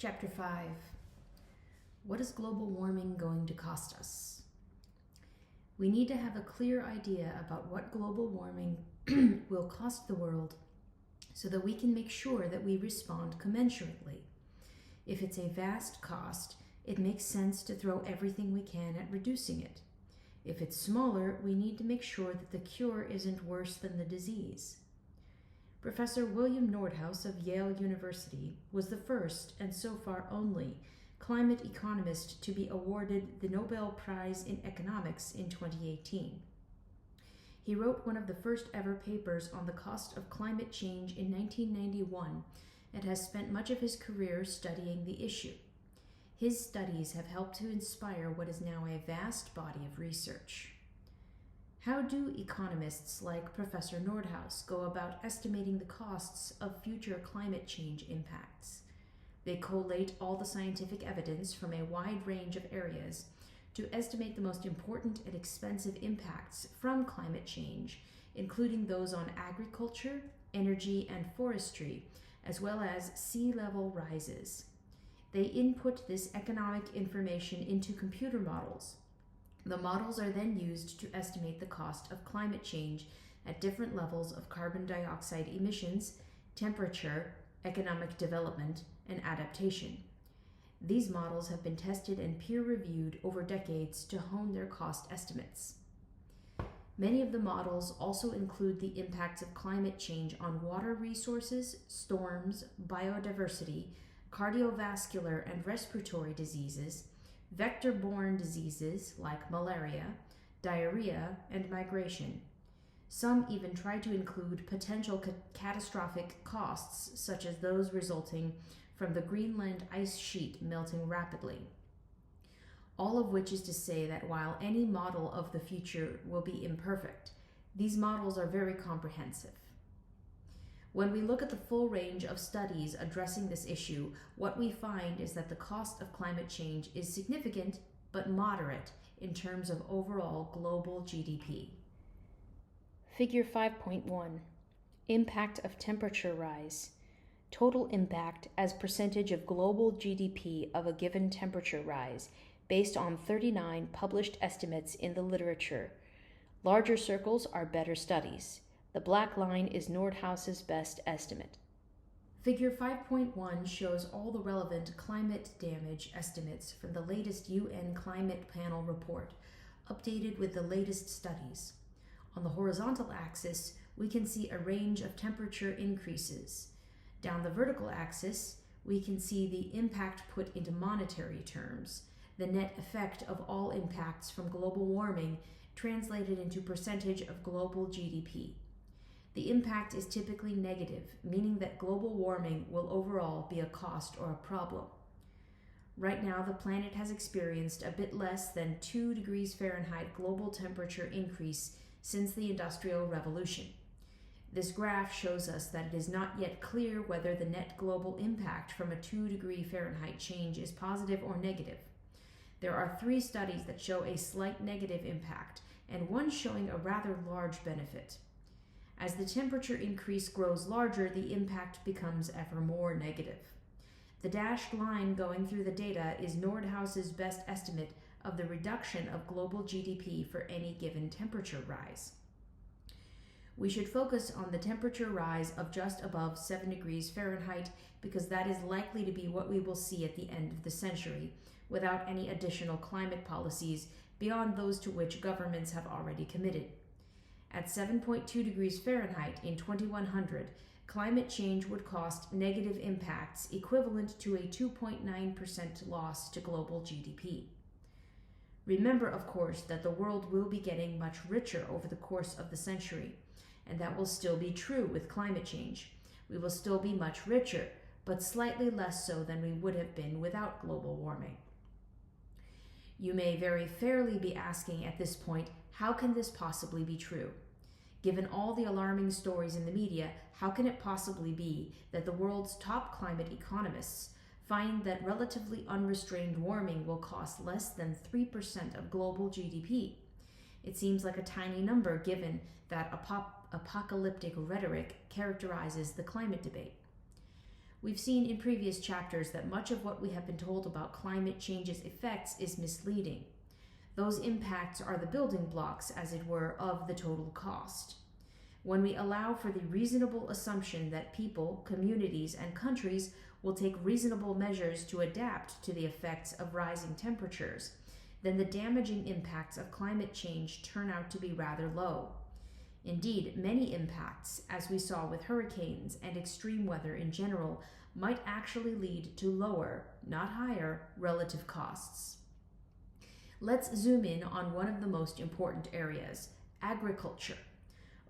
Chapter 5. What is global warming going to cost us? We need to have a clear idea about what global warming will cost the world so that we can make sure that we respond commensurately. If it's a vast cost, it makes sense to throw everything we can at reducing it. If it's smaller, we need to make sure that the cure isn't worse than the disease. Professor William Nordhaus of Yale University was the first, and so far only, climate economist to be awarded the Nobel Prize in Economics in 2018. He wrote one of the first ever papers on the cost of climate change in 1991 and has spent much of his career studying the issue. His studies have helped to inspire what is now a vast body of research. How do economists like Professor Nordhaus go about estimating the costs of future climate change impacts? They collate all the scientific evidence from a wide range of areas to estimate the most important and expensive impacts from climate change, including those on agriculture, energy, and forestry, as well as sea level rises. They input this economic information into computer models. The models are then used to estimate the cost of climate change at different levels of carbon dioxide emissions, temperature, economic development, and adaptation. These models have been tested and peer-reviewed over decades to hone their cost estimates. Many of the models also include the impacts of climate change on water resources, storms, biodiversity, cardiovascular and respiratory diseases, vector-borne diseases like malaria, diarrhea, and migration. Some even try to include potential catastrophic costs, such as those resulting from the Greenland ice sheet melting rapidly. All of which is to say that while any model of the future will be imperfect, these models are very comprehensive. When we look at the full range of studies addressing this issue, what we find is that the cost of climate change is significant but moderate in terms of overall global GDP. Figure 5.1. Impact of temperature rise. Total impact as percentage of global GDP of a given temperature rise, based on 39 published estimates in the literature. Larger circles are better studies. The black line is Nordhaus's best estimate. Figure 5.1 shows all the relevant climate damage estimates from the latest UN Climate Panel report, updated with the latest studies. On the horizontal axis, we can see a range of temperature increases. Down the vertical axis, we can see the impact put into monetary terms, the net effect of all impacts from global warming translated into percentage of global GDP. The impact is typically negative, meaning that global warming will overall be a cost or a problem. Right now, the planet has experienced a bit less than 2 degrees Fahrenheit global temperature increase since the Industrial Revolution. This graph shows us that it is not yet clear whether the net global impact from a 2 degree Fahrenheit change is positive or negative. There are 3 studies that show a slight negative impact, and one showing a rather large benefit. As the temperature increase grows larger, the impact becomes ever more negative. The dashed line going through the data is Nordhaus's best estimate of the reduction of global GDP for any given temperature rise. We should focus on the temperature rise of just above 7 degrees Fahrenheit because that is likely to be what we will see at the end of the century, without any additional climate policies beyond those to which governments have already committed. At 7.2 degrees Fahrenheit in 2100, climate change would cost negative impacts equivalent to a 2.9% loss to global GDP. Remember, of course, that the world will be getting much richer over the course of the century, and that will still be true with climate change. We will still be much richer, but slightly less so than we would have been without global warming. You may very fairly be asking at this point, how can this possibly be true? Given all the alarming stories in the media, how can it possibly be that the world's top climate economists find that relatively unrestrained warming will cost less than 3% of global GDP? It seems like a tiny number given that apocalyptic rhetoric characterizes the climate debate. We've seen in previous chapters that much of what we have been told about climate change's effects is misleading. Those impacts are the building blocks, as it were, of the total cost. When we allow for the reasonable assumption that people, communities, and countries will take reasonable measures to adapt to the effects of rising temperatures, then the damaging impacts of climate change turn out to be rather low. Indeed, many impacts, as we saw with hurricanes and extreme weather in general, might actually lead to lower, not higher, relative costs. Let's zoom in on one of the most important areas, agriculture.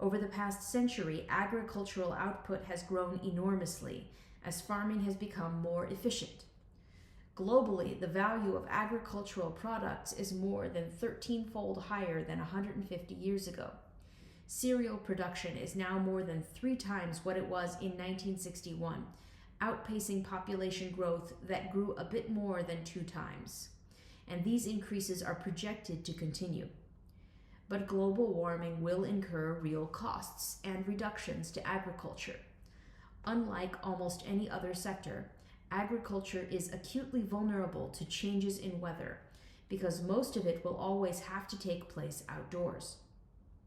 Over the past century, agricultural output has grown enormously as farming has become more efficient. Globally, the value of agricultural products is more than 13-fold higher than 150 years ago. Cereal production is now more than 3 times what it was in 1961, outpacing population growth that grew a bit more than 2 times. And these increases are projected to continue. But global warming will incur real costs and reductions to agriculture. Unlike almost any other sector, agriculture is acutely vulnerable to changes in weather because most of it will always have to take place outdoors.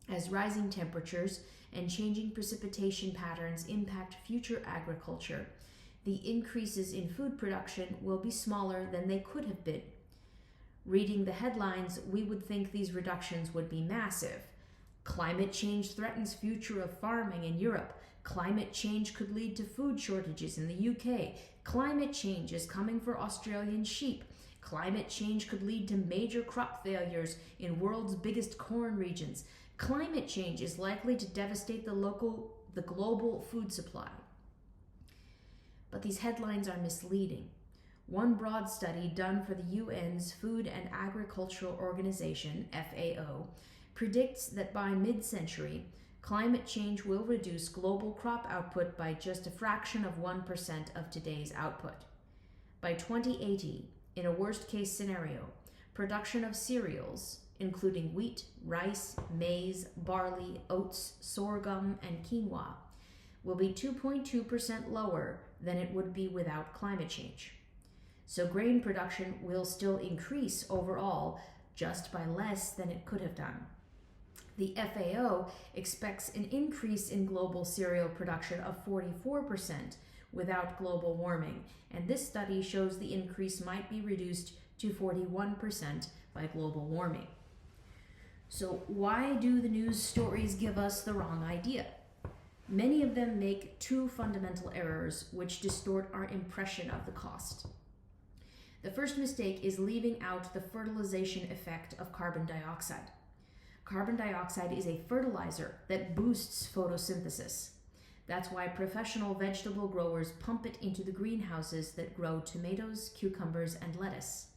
As rising temperatures and changing precipitation patterns impact future agriculture, the increases in food production will be smaller than they could have been. Reading the headlines, we would think these reductions would be massive. Climate change threatens future of farming in Europe. Climate change could lead to food shortages in the UK. Climate change is coming for Australian sheep. Climate change could lead to major crop failures in world's biggest corn regions. Climate change is likely to devastate the global food supply. But these headlines are misleading. One broad study done for the UN's Food and Agricultural Organization, FAO, predicts that by mid-century, climate change will reduce global crop output by just a fraction of 1% of today's output. By 2080, in a worst-case scenario, production of cereals, including wheat, rice, maize, barley, oats, sorghum, and quinoa, will be 2.2% lower than it would be without climate change. So grain production will still increase overall, just by less than it could have done. The FAO expects an increase in global cereal production of 44% without global warming, and this study shows the increase might be reduced to 41% by global warming. So why do the news stories give us the wrong idea? Many of them make 2 fundamental errors which distort our impression of the cost. The first mistake is leaving out the fertilization effect of carbon dioxide. Carbon dioxide is a fertilizer that boosts photosynthesis. That's why professional vegetable growers pump it into the greenhouses that grow tomatoes, cucumbers, and lettuce.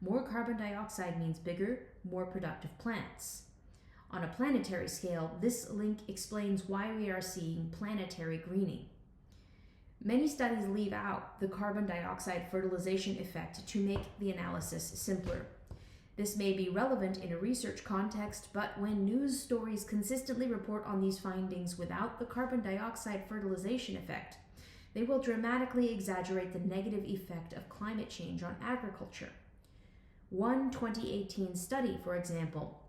More carbon dioxide means bigger, more productive plants. On a planetary scale, this link explains why we are seeing planetary greening. Many studies leave out the carbon dioxide fertilization effect to make the analysis simpler. This may be relevant in a research context, but when news stories consistently report on these findings without the carbon dioxide fertilization effect, they will dramatically exaggerate the negative effect of climate change on agriculture. One 2018 study, for example,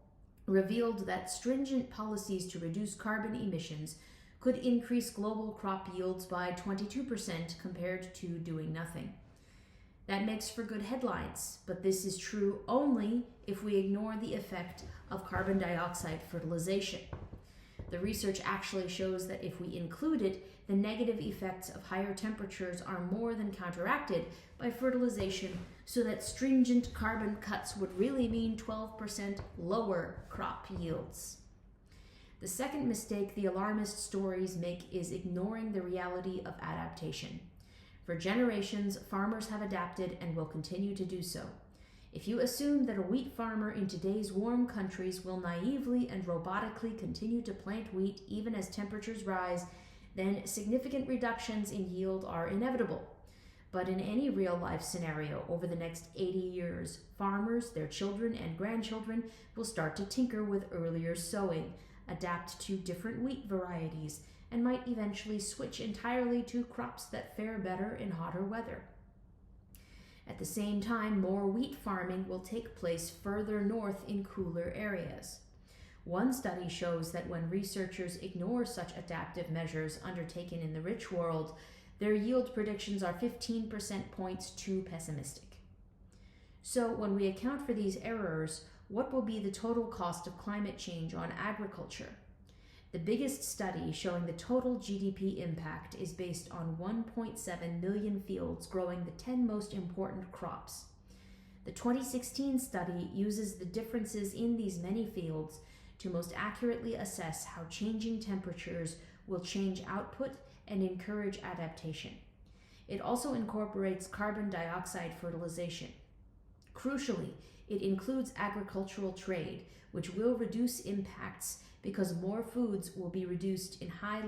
revealed that stringent policies to reduce carbon emissions could increase global crop yields by 22% compared to doing nothing. That makes for good headlines, but this is true only if we ignore the effect of carbon dioxide fertilization. The research actually shows that if we include it, the negative effects of higher temperatures are more than counteracted by fertilization, so that stringent carbon cuts would really mean 12% lower crop yields. The second mistake the alarmist stories make is ignoring the reality of adaptation. For generations, farmers have adapted and will continue to do so. If you assume that a wheat farmer in today's warm countries will naively and robotically continue to plant wheat even as temperatures rise, then significant reductions in yield are inevitable. But in any real-life scenario over the next 80 years, farmers, their children, and grandchildren will start to tinker with earlier sowing, adapt to different wheat varieties, and might eventually switch entirely to crops that fare better in hotter weather. At the same time, more wheat farming will take place further north in cooler areas. One study shows that when researchers ignore such adaptive measures undertaken in the rich world, their yield predictions are 15% points too pessimistic. So, when we account for these errors, what will be the total cost of climate change on agriculture? The biggest study showing the total GDP impact is based on 1.7 million fields growing the 10 most important crops. The 2016 study uses the differences in these many fields to most accurately assess how changing temperatures will change output and encourage adaptation. It also incorporates carbon dioxide fertilization. Crucially, it includes agricultural trade, which will reduce impacts because more foods will be produced in high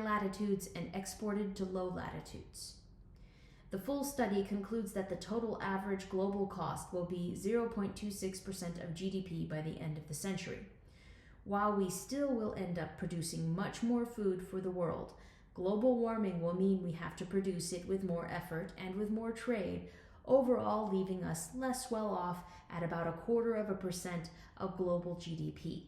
latitudes and exported to low latitudes. The full study concludes that the total average global cost will be 0.26% of GDP by the end of the century. While we still will end up producing much more food for the world, global warming will mean we have to produce it with more effort and with more trade, overall leaving us less well off at about 0.25% of global GDP.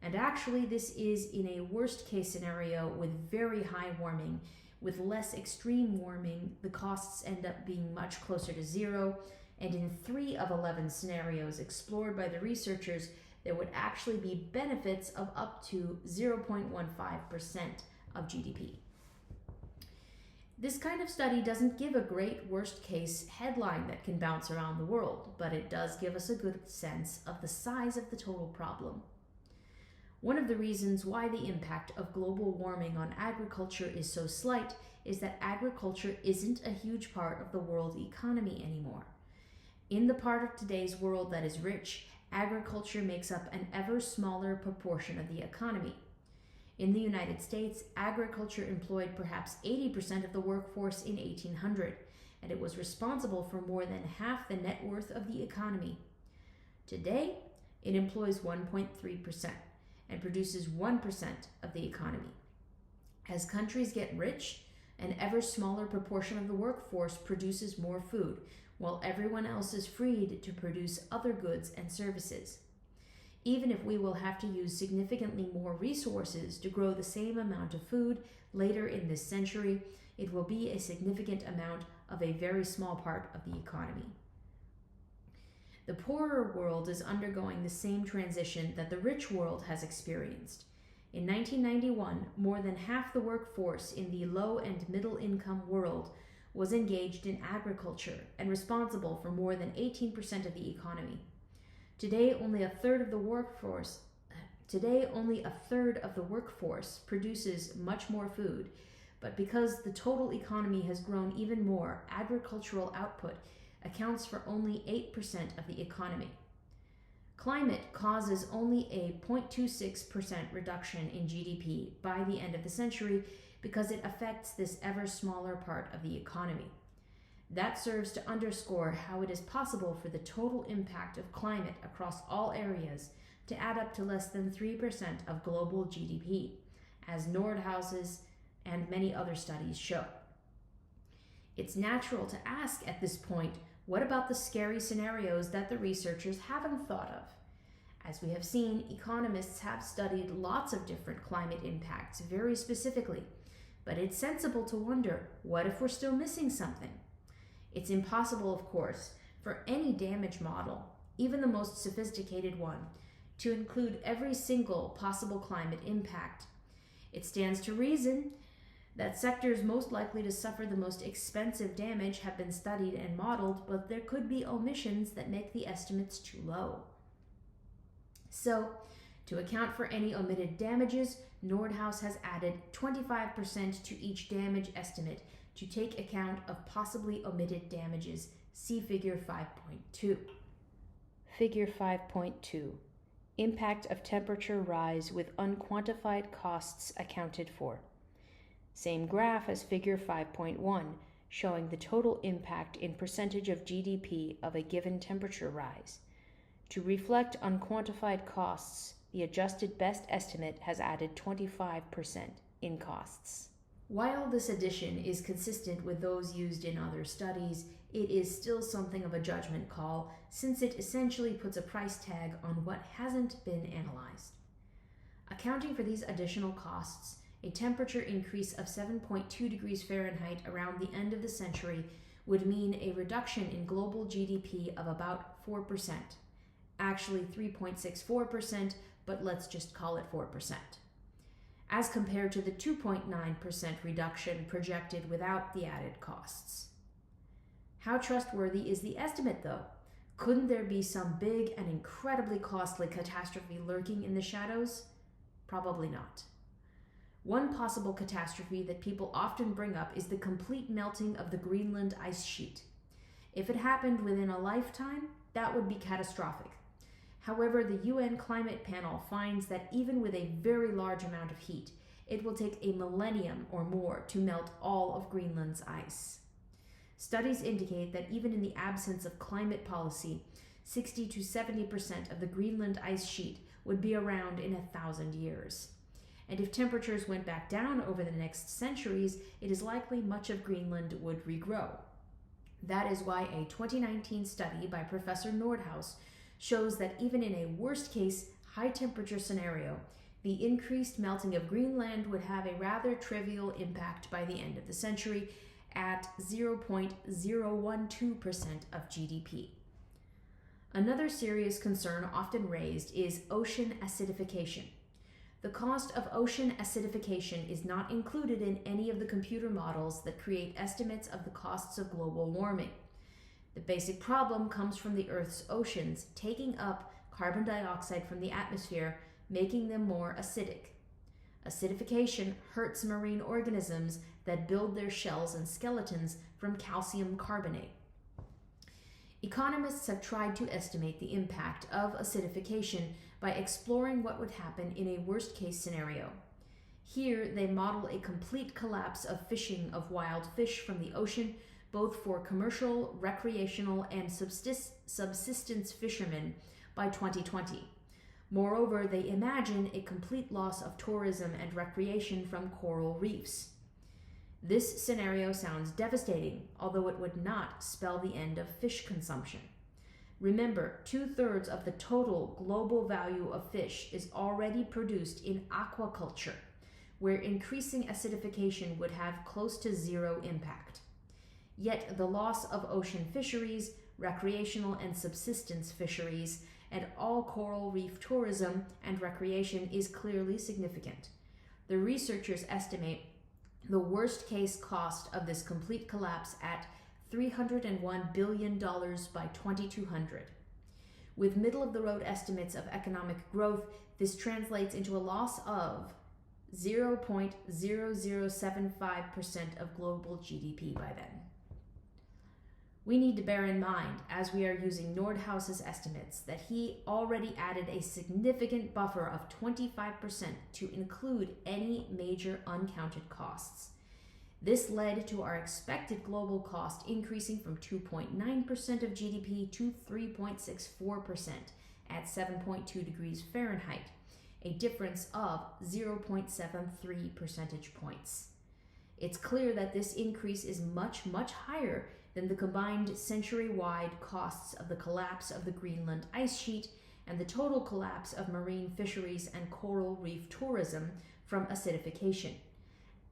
And actually, this is in a worst case scenario with very high warming. With less extreme warming, the costs end up being much closer to zero, and in 3 of 11 scenarios explored by the researchers, there would actually be benefits of up to 0.15% of GDP. This kind of study doesn't give a great worst case headline that can bounce around the world, but it does give us a good sense of the size of the total problem. One of the reasons why the impact of global warming on agriculture is so slight is that agriculture isn't a huge part of the world economy anymore. In the part of today's world that is rich, agriculture makes up an ever smaller proportion of the economy. In the United States, agriculture employed perhaps 80% of the workforce in 1800, and it was responsible for more than half the net worth of the economy. Today, it employs 1.3% and produces 1% of the economy. As countries get rich, an ever smaller proportion of the workforce produces more food, while everyone else is freed to produce other goods and services. Even if we will have to use significantly more resources to grow the same amount of food later in this century, it will be a significant amount of a very small part of the economy. The poorer world is undergoing the same transition that the rich world has experienced. In 1991, more than half the workforce in the low and middle income world was engaged in agriculture and responsible for more than 18% of the economy. Today, only a third of the workforce produces much more food, but because the total economy has grown even more, agricultural output accounts for only 8% of the economy. Climate causes only a 0.26% reduction in GDP by the end of the century because it affects this ever smaller part of the economy. That serves to underscore how it is possible for the total impact of climate across all areas to add up to less than 3% of global GDP, as Nordhaus's and many other studies show. It's natural to ask at this point, what about the scary scenarios that the researchers haven't thought of? As we have seen, economists have studied lots of different climate impacts very specifically, but it's sensible to wonder, what if we're still missing something? It's impossible, of course, for any damage model, even the most sophisticated one, to include every single possible climate impact. It stands to reason that sectors most likely to suffer the most expensive damage have been studied and modeled, but there could be omissions that make the estimates too low. So, to account for any omitted damages, Nordhaus has added 25% to each damage estimate to take account of possibly omitted damages. See Figure 5.2. Figure 5.2. Impact of temperature rise with unquantified costs accounted for. Same graph as Figure 5.1, showing the total impact in percentage of GDP of a given temperature rise. To reflect unquantified costs, the adjusted best estimate has added 25% in costs. While this addition is consistent with those used in other studies, it is still something of a judgment call since it essentially puts a price tag on what hasn't been analyzed. Accounting for these additional costs, a temperature increase of 7.2 degrees Fahrenheit around the end of the century would mean a reduction in global GDP of about 4%. Actually 3.64%, but let's just call it 4%. As compared to the 2.9% reduction projected without the added costs. How trustworthy is the estimate, though? Couldn't there be some big and incredibly costly catastrophe lurking in the shadows? Probably not. One possible catastrophe that people often bring up is the complete melting of the Greenland ice sheet. If it happened within a lifetime, that would be catastrophic. However, the UN Climate Panel finds that even with a very large amount of heat, it will take a millennium or more to melt all of Greenland's ice. Studies indicate that even in the absence of climate policy, 60 to 70% of the Greenland ice sheet would be around in 1,000 years. And if temperatures went back down over the next centuries, it is likely much of Greenland would regrow. That is why a 2019 study by Professor Nordhaus shows that even in a worst-case high-temperature scenario, the increased melting of Greenland would have a rather trivial impact by the end of the century at 0.012% of GDP. Another serious concern often raised is ocean acidification. The cost of ocean acidification is not included in any of the computer models that create estimates of the costs of global warming. The basic problem comes from the Earth's oceans taking up carbon dioxide from the atmosphere, making them more acidic. Acidification hurts marine organisms that build their shells and skeletons from calcium carbonate. Economists have tried to estimate the impact of acidification by exploring what would happen in a worst-case scenario. Here, they model a complete collapse of fishing of wild fish from the ocean, both for commercial, recreational, and subsistence fishermen by 2020. Moreover, they imagine a complete loss of tourism and recreation from coral reefs. This scenario sounds devastating, although it would not spell the end of fish consumption. Remember, 2/3 of the total global value of fish is already produced in aquaculture, where increasing acidification would have close to zero impact. Yet the loss of ocean fisheries, recreational and subsistence fisheries, and all coral reef tourism and recreation is clearly significant. The researchers estimate the worst-case cost of this complete collapse at $301 billion by 2200. With middle-of-the-road estimates of economic growth, this translates into a loss of 0.0075% of global GDP by then. We need to bear in mind, as we are using Nordhaus's estimates, that he already added a significant buffer of 25% to include any major uncounted costs. This led to our expected global cost increasing from 2.9% of GDP to 3.64% at 7.2 degrees Fahrenheit, a difference of 0.73 percentage points. It's clear that this increase is much, much higher than the combined century-wide costs of the collapse of the Greenland ice sheet and the total collapse of marine fisheries and coral reef tourism from acidification.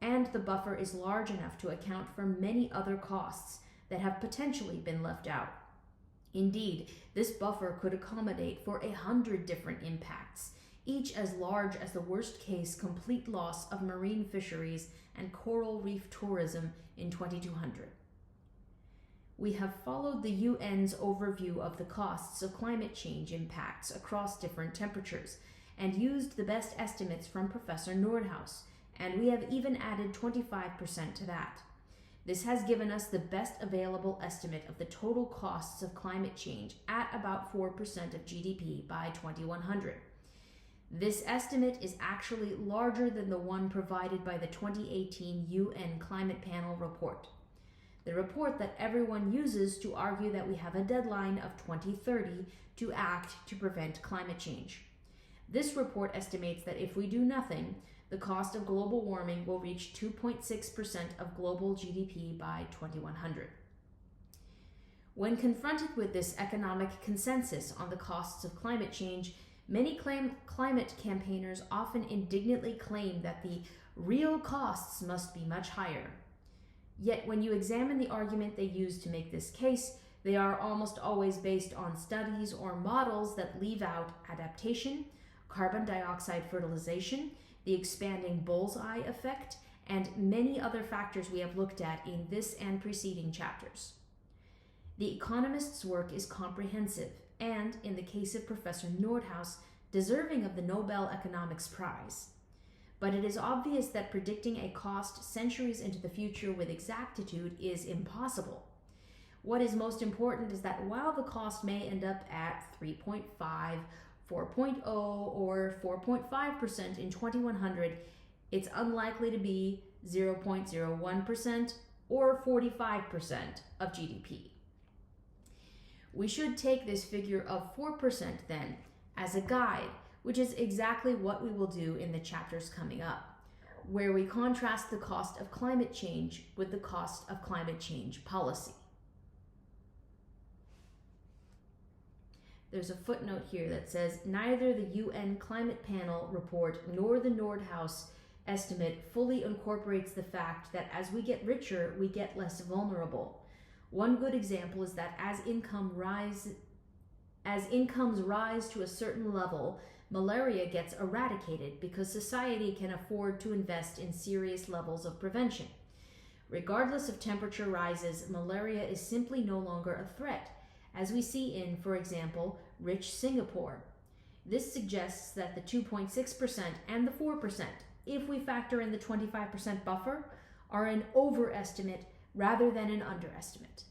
And the buffer is large enough to account for many other costs that have potentially been left out. Indeed, this buffer could accommodate for 100 different impacts, each as large as the worst-case complete loss of marine fisheries and coral reef tourism in 2200. We have followed the UN's overview of the costs of climate change impacts across different temperatures and used the best estimates from Professor Nordhaus, and we have even added 25% to that. This has given us the best available estimate of the total costs of climate change at about 4% of GDP by 2100. This estimate is actually larger than the one provided by the 2018 UN Climate Panel report. The report that everyone uses to argue that we have a deadline of 2030 to act to prevent climate change. This report estimates that if we do nothing, the cost of global warming will reach 2.6% of global GDP by 2100. When confronted with this economic consensus on the costs of climate change, many climate campaigners often indignantly claim that the real costs must be much higher. Yet when you examine the argument they use to make this case, they are almost always based on studies or models that leave out adaptation, carbon dioxide fertilization, the expanding bullseye effect, and many other factors we have looked at in this and preceding chapters. The economist's work is comprehensive and, in the case of Professor Nordhaus, deserving of the Nobel Economics Prize. But it is obvious that predicting a cost centuries into the future with exactitude is impossible. What is most important is that while the cost may end up at 3.5, 4.0, or 4.5% in 2100, it's unlikely to be 0.01% or 45% of GDP. We should take this figure of 4% then as a guide, which is exactly what we will do in the chapters coming up, where we contrast the cost of climate change with the cost of climate change policy. There's a footnote here that says, neither the UN Climate Panel report nor the Nordhaus estimate fully incorporates the fact that as we get richer, we get less vulnerable. One good example is that as incomes rise to a certain level, malaria gets eradicated because society can afford to invest in serious levels of prevention. Regardless of temperature rises, malaria is simply no longer a threat, as we see in, for example, rich Singapore. This suggests that the 2.6% and the 4%, if we factor in the 25% buffer, are an overestimate rather than an underestimate.